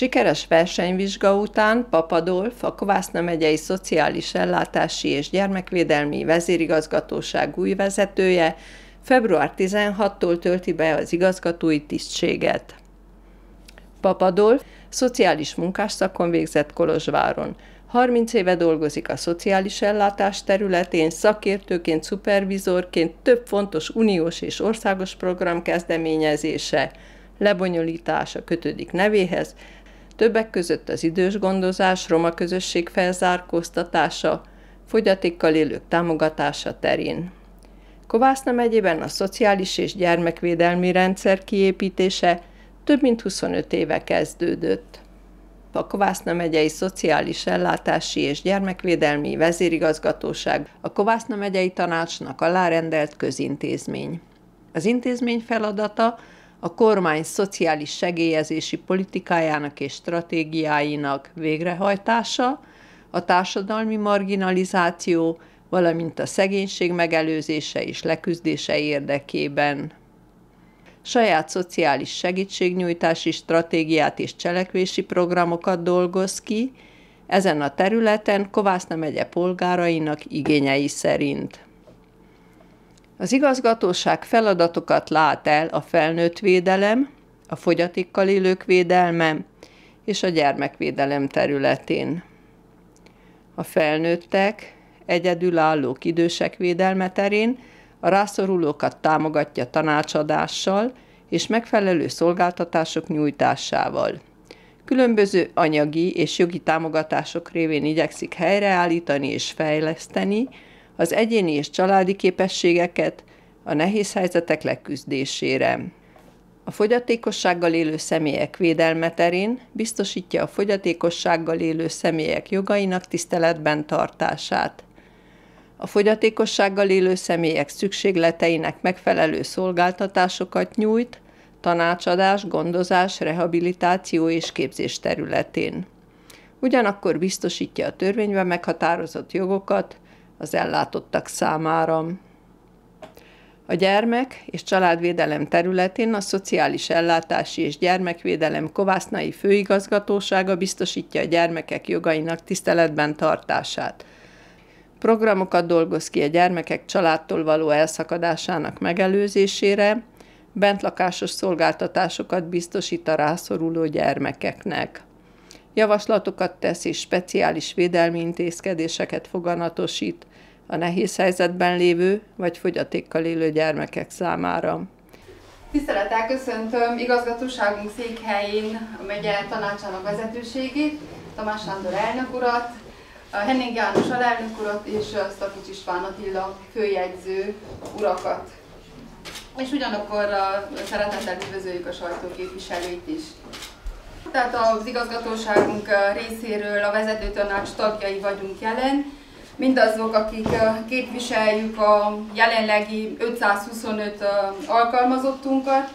Sikeres versenyvizsga után Papp Adolf, a Kovászna megyei Szociális Ellátási és Gyermekvédelmi Vezérigazgatóság új vezetője február 16-tól tölti be az igazgatói tisztséget. Papp Adolf szociális munkásszakon végzett Kolozsváron. 30 éve dolgozik a szociális ellátás területén, szakértőként, szupervizorként több fontos uniós és országos program kezdeményezése, lebonyolítása kötődik nevéhez, többek között az idősgondozás, roma közösség felzárkóztatása, fogyatékkal élők támogatása terén. Kovászna megyében a szociális és gyermekvédelmi rendszer kiépítése több mint 25 éve kezdődött. A Kovászna megyei Szociális Ellátási és Gyermekvédelmi Vezérigazgatóság a Kovászna megyei tanácsnak alárendelt közintézmény. Az intézmény feladata a kormány szociális segélyezési politikájának és stratégiáinak végrehajtása, a társadalmi marginalizáció, valamint a szegénység megelőzése és leküzdése érdekében. Saját szociális segítségnyújtási stratégiát és cselekvési programokat dolgoz ki, ezen a területen Kovászna megye polgárainak igényei szerint. Az igazgatóság feladatokat lát el a felnőtt védelem, a fogyatékkal élők védelme és a gyermekvédelem területén. A felnőttek, egyedülállók, idősek védelme terén a rászorulókat támogatja tanácsadással és megfelelő szolgáltatások nyújtásával. Különböző anyagi és jogi támogatások révén igyekszik helyreállítani és fejleszteni az egyéni és családi képességeket a nehéz helyzetek leküzdésére. A fogyatékossággal élő személyek védelme terén biztosítja a fogyatékossággal élő személyek jogainak tiszteletben tartását. A fogyatékossággal élő személyek szükségleteinek megfelelő szolgáltatásokat nyújt, tanácsadás, gondozás, rehabilitáció és képzés területén. Ugyanakkor biztosítja a törvényben meghatározott jogokat az ellátottak számára. A gyermek- és családvédelem területén a Szociális Ellátási és Gyermekvédelem Kovásznai Főigazgatósága biztosítja a gyermekek jogainak tiszteletben tartását. Programokat dolgoz ki a gyermekek családtól való elszakadásának megelőzésére, bentlakásos szolgáltatásokat biztosít a rászoruló gyermekeknek. Javaslatokat tesz és speciális védelmi intézkedéseket foganatosít a nehéz helyzetben lévő vagy fogyatékkal élő gyermekek számára. Tisztelettel köszöntöm igazgatóságunk székhelyén a megye tanácsának vezetőségét, Tamás Sándor elnök urat, Henning János alelnök urat és Szakics István Attila főjegyző urakat. És ugyanakkor szeretettel üdvözöljük a sajtóképviselőit is. Tehát az igazgatóságunk részéről a vezetőtanács tagjai vagyunk jelen, mindazok, akik képviseljük a jelenlegi 525 alkalmazottunkat,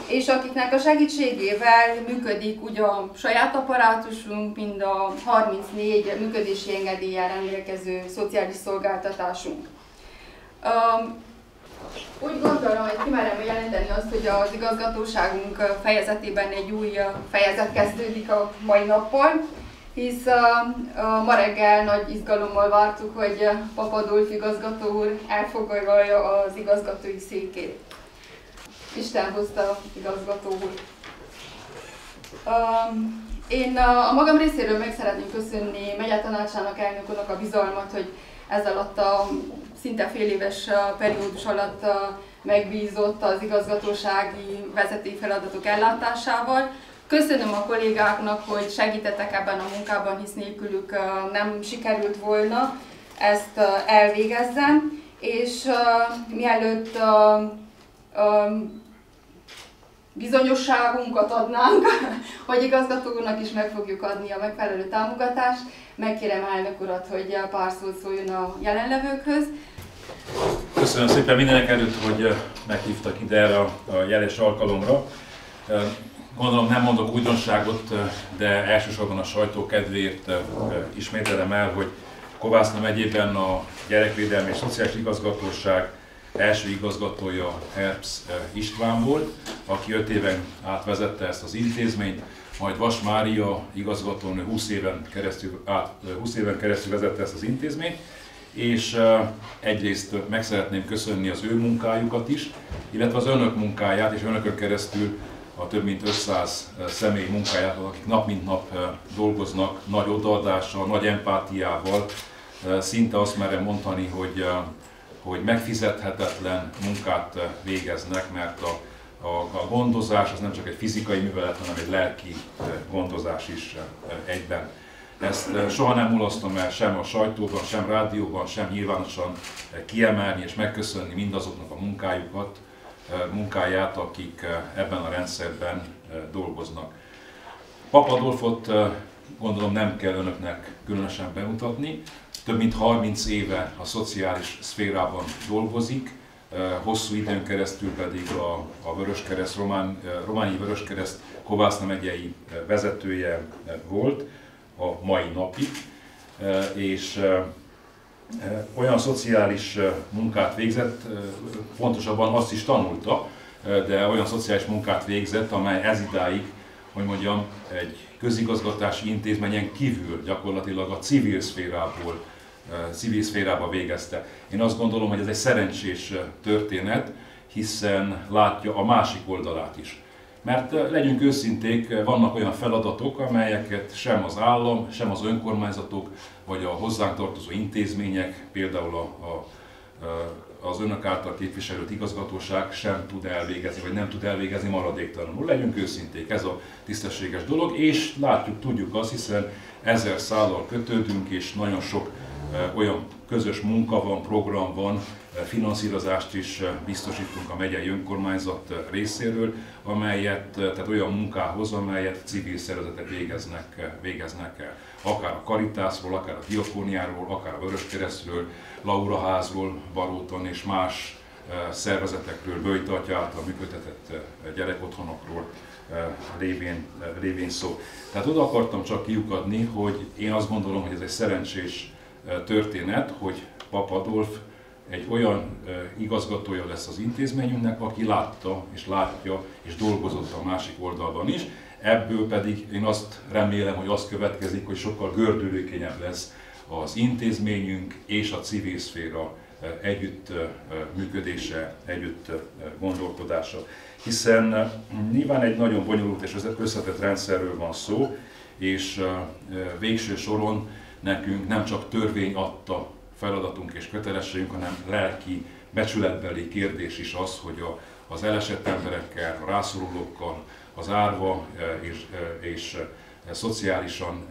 és akiknek a segítségével működik ugye a saját apparátusunk, mind a 34 működési engedéllyel rendelkező szociális szolgáltatásunk. Úgy gondolom, hogy kimerem jelenteni azt, hogy az igazgatóságunk fejezetében egy új fejezet kezdődik a mai nappal, hisz ma reggel nagy izgalommal vártuk, hogy Papp Adolf igazgató úr elfoglalja az igazgatói székét. Isten hozta, igazgató úr. Én a magam részéről meg szeretném köszönni megyetanácsának, elnök úrnak a bizalmat, hogy ez alatt a szinte fél éves periódus alatt megbízott az igazgatósági vezetői feladatok ellátásával. Köszönöm a kollégáknak, hogy segítettek ebben a munkában, hisz nélkülük nem sikerült volna ezt elvégezzem. És mielőtt bizonyosságunkat adnánk, hogy igazgató úrnak is meg fogjuk adni a megfelelő támogatást, megkérem elnök urat, hogy pár szót szóljon a jelenlevőkhöz. Köszönöm szépen mindenek előtt, hogy meghívtak ide erre a jeles alkalomra. Gondolom nem mondok újdonságot, de elsősorban a sajtó kedvéért ismételem el, hogy Kovászna megyében a Gyerekvédelmi és Szociális Igazgatóság első igazgatója Herbst István volt, aki 5 éven át vezette ezt az intézményt. majd Vas Mária igazgatónő 20 éven keresztül vezette ezt az intézményt, és egyrészt meg szeretném köszönni az ő munkájukat is, illetve az önök munkáját, és önökön keresztül a több mint 500 személy munkáját, akik nap mint nap dolgoznak nagy odaadással, nagy empátiával, szinte azt merem mondani, hogy megfizethetetlen munkát végeznek, mert a gondozás az nem csak egy fizikai művelet, hanem egy lelki gondozás is egyben. Ezt soha nem mulasztom el sem a sajtóban, sem rádióban, sem nyilvánosan kiemelni és megköszönni mindazoknak a munkáját, akik ebben a rendszerben dolgoznak. Pap Adolfot gondolom nem kell önöknek különösen bemutatni. Több mint 30 éve a szociális szférában dolgozik, hosszú időn keresztül pedig a Vöröskereszt, Rományi Vöröskereszt Kovászna megyei vezetője volt a mai napig, és olyan szociális munkát végzett, pontosabban azt is tanulta, de olyan szociális munkát végzett, amely ezidáig, hogy mondjam, egy közigazgatási intézményen kívül gyakorlatilag a civil szférába végezte. Én azt gondolom, hogy ez egy szerencsés történet, hiszen látja a másik oldalát is. Mert legyünk őszinték, vannak olyan feladatok, amelyeket sem az állam, sem az önkormányzatok, vagy a hozzánk tartozó intézmények, például az önök által képviselő igazgatóság sem tud elvégezni, vagy nem tud elvégezni maradéktalanul. Legyünk őszinték, ez a tisztességes dolog, és látjuk, tudjuk azt, hiszen 1000 szállal kötődünk, és nagyon sok olyan közös munka van, program van, finanszírozást is biztosítunk a megyei önkormányzat részéről, tehát olyan munkához, amelyet civil szervezetek végeznek el. Akár a Caritasról, akár a Diakóniáról, akár a Vöröskeresztről, Lauraházról, Baróton és más szervezetekről, Böjt atya által működtetett gyerekotthonokról lévén szó. Tehát oda akartam csak kiukadni, hogy én azt gondolom, hogy ez egy szerencsés történet, hogy Pap Adolf egy olyan igazgatója lesz az intézményünknek, aki látta és látja és dolgozott a másik oldalban is. Ebből pedig én azt remélem, hogy az következik, hogy sokkal gördülékenyebb lesz az intézményünk és a civil szféra együtt működése, együtt gondolkodása. Hiszen nyilván egy nagyon bonyolult és összetett rendszerről van szó, és végső soron nekünk nem csak törvény adta feladatunk és kötelességünk, hanem lelki, becsületbeli kérdés is az, hogy az elesett emberekkel, a rászorulókkal, az árva és szociálisan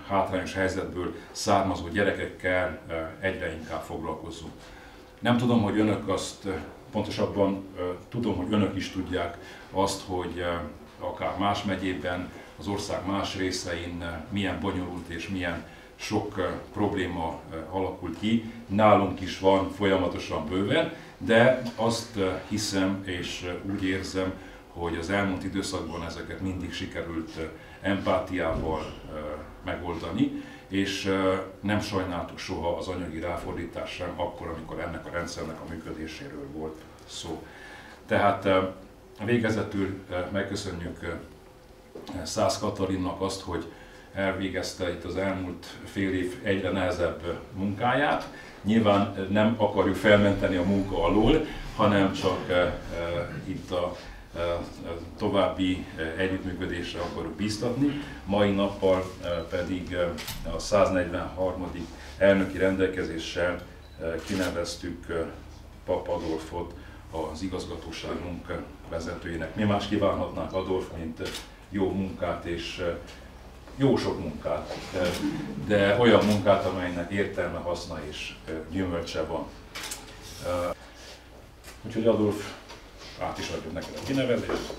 hátrányos helyzetből származó gyerekekkel egyre inkább foglalkozzunk. Nem tudom, hogy önök azt, pontosabban tudom, hogy önök is tudják azt, hogy akár más megyében, az ország más részein milyen bonyolult és milyen sok probléma alakul ki. Nálunk is van folyamatosan bőven, de azt hiszem és úgy érzem, hogy az elmúlt időszakban ezeket mindig sikerült empátiával megoldani, és nem sajnáltuk soha az anyagi ráfordítás sem akkor, amikor ennek a rendszernek a működéséről volt szó. Tehát végezetül megköszönjük Szász Katalinnak azt, hogy elvégezte itt az elmúlt fél év egyre nehezebb munkáját. Nyilván nem akarjuk felmenteni a munka alól, hanem csak itt a további együttműködésre akarjuk bíztatni. Mai nappal pedig a 143. elnöki rendelkezéssel kineveztük Pap Adolfot az igazgatóságunk vezetőjének. Mi más kívánhatnánk Adolf, mint jó munkát és jó sok munkát, de olyan munkát, amelynek értelme, haszna és gyümölcse van. Úgyhogy Adolf, át is adjuk neked a kinevezést.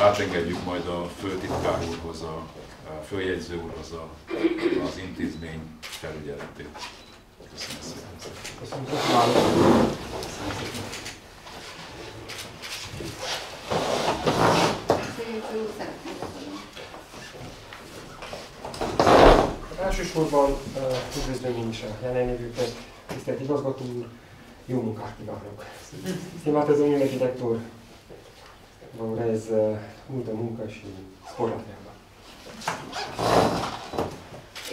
Átengedjük majd a főtitkár úrhoz, a főjegyző úrhoz az intézmény felügyeletét. Köszönöm szépen. Köszönöm. Elsősorban üdvözlöm én is a jelenlévőket, tisztelt igazgató úr, Jó munkát kívánok! Stimați domnule director, vă urez multă muncă și spor la treabă.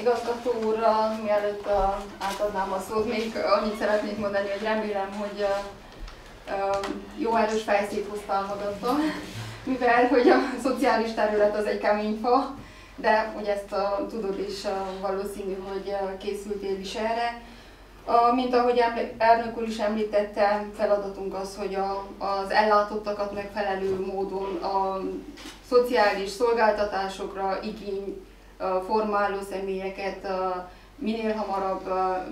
Igazgató úr, mielőtt átadnám a szót, még annyit szeretnék mondani, hogy remélem, hogy jó erős fejszét hoztál magadba, mivel hogy a szociális terület az egy kemény fa, de hogy ezt tudod is, valószínű, hogy készültél is erre. Mint ahogy elnök úr is említette, feladatunk az, hogy az ellátottakat megfelelő módon a szociális szolgáltatásokra igény formáló személyeket minél hamarabb,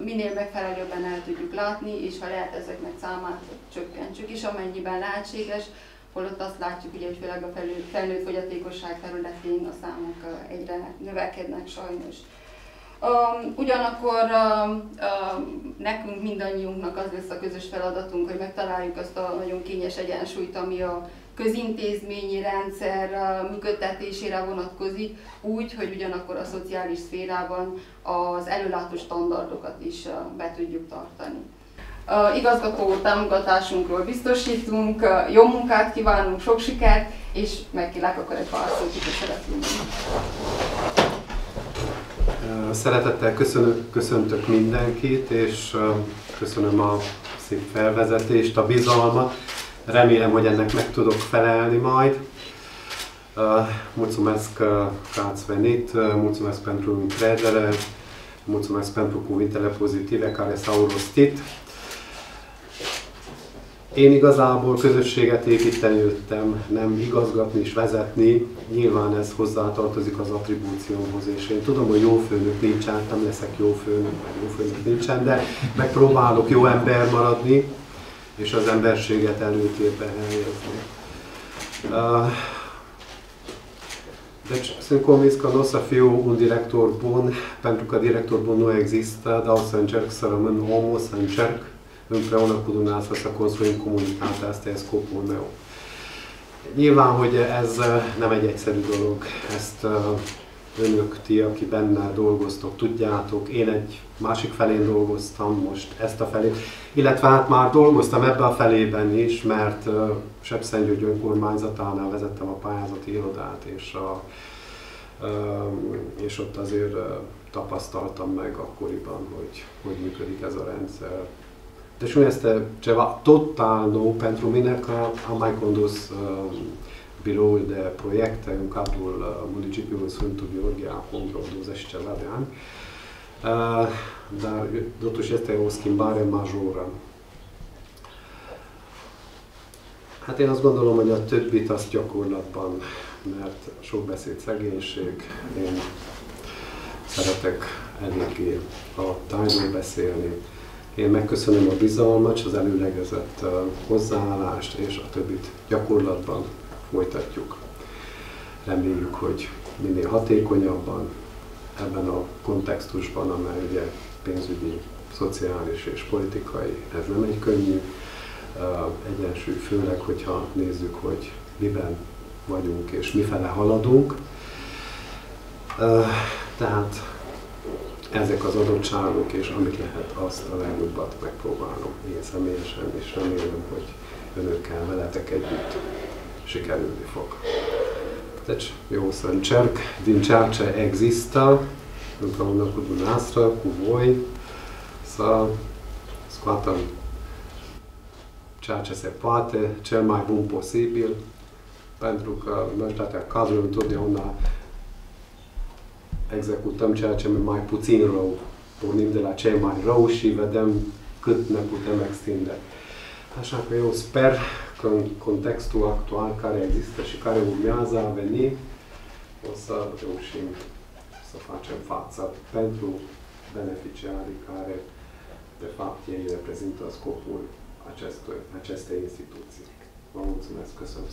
minél megfelelőbben el tudjuk látni, és ha lehet, ezeknek számát csökkentsük is, amennyiben lehetséges, holott azt látjuk, hogy főleg a felnőtt fogyatékosság területén a számok egyre növekednek sajnos. Ugyanakkor nekünk mindannyiunknak az lesz a közös feladatunk, hogy megtaláljuk azt a nagyon kényes egyensúlyt, ami a közintézményi rendszer működtetésére vonatkozik, úgy, hogy ugyanakkor a szociális szférában az előlátó standardokat is be tudjuk tartani. Igazgató támogatásunkról biztosítunk, jó munkát kívánunk, sok sikert, és megkérlek akkor egy pár szót, hogy szeretnénk. Szeretettel köszöntök mindenkit, és köszönöm a szép felvezetést, a bizalmat. Remélem, hogy ennek meg tudok felelni majd. Mulțumesc că ați venit, mulțumesc pentru încredere, mulțumesc pentru cuvintele pozitive care s-au rostit. Én igazából közösséget építeni jöttem, nem igazgatni és vezetni. Nyilván ez hozzátartozik az attribúciómhoz, és én tudom, hogy jó főnök nincsen, nem leszek jó főnök, vagy jó főnök nincsen, de megpróbálok jó ember maradni, és az emberséget előtérbe helyezni. Deci sunt convins că nu o să fiu un director bun, pentru că director bun nu există, dar o să încerc să rămân om, o să încerc împreună cu dumneavoastră să construim comunitatea, asta e scopul meu. Nyilván, hogy ez nem egy egyszerű dolog, ezt önök, ti, aki benne dolgoztok, tudjátok, én egy másik felén dolgoztam, most ezt a felét, illetve hát már dolgoztam ebbe a felében is, mert Sepsiszentgyörgy önkormányzatánál vezettem a pályázati irodát, és ott azért tapasztaltam meg akkoriban, hogy működik ez a rendszer. Deci nu este ceva total nou pentru mine, că am mai condus biroul de proiecte în cadrul municipiului Sfântul Gheorghe acum vreo 20 și ceva de ani, dar totuși este o schimbare majoră. Hát én azt gondolom, hogy a többit azt gyakorlatban, mert sok beszéd szegénység, én szeretek eléggé a tájról beszélni. Én megköszönöm a bizalmat, az előlegezett hozzáállást, és a többit gyakorlatban folytatjuk. Reméljük, hogy minél hatékonyabban ebben a kontextusban, amely ugye pénzügyi, szociális és politikai, ez nem egy könnyű egyensúly, főleg, hogyha nézzük, hogy miben vagyunk és mifele haladunk. Tehát ezek az adottságok, és amit lehet, azt a legjobbat megpróbálom én személyesen, és remélem, hogy önökkel, veletek együtt sikerülni fog. Deci, eu o să încerc din ceea ce există, împreună cu dumneavoastră, cu voi, să scoatem ceea ce se poate, cel mai bun posibil, pentru că în majoritatea cazurilor întotdeauna executăm ceea ce e mai puțin rău. Pornim de la ce e mai rău și vedem cât ne putem extinde. Așa că eu sper că în contextul actual care există și care urmează a veni, o să reușim să facem față pentru beneficiarii care, de fapt, ei reprezintă scopul acestei instituții. Vă mulțumesc, că sunt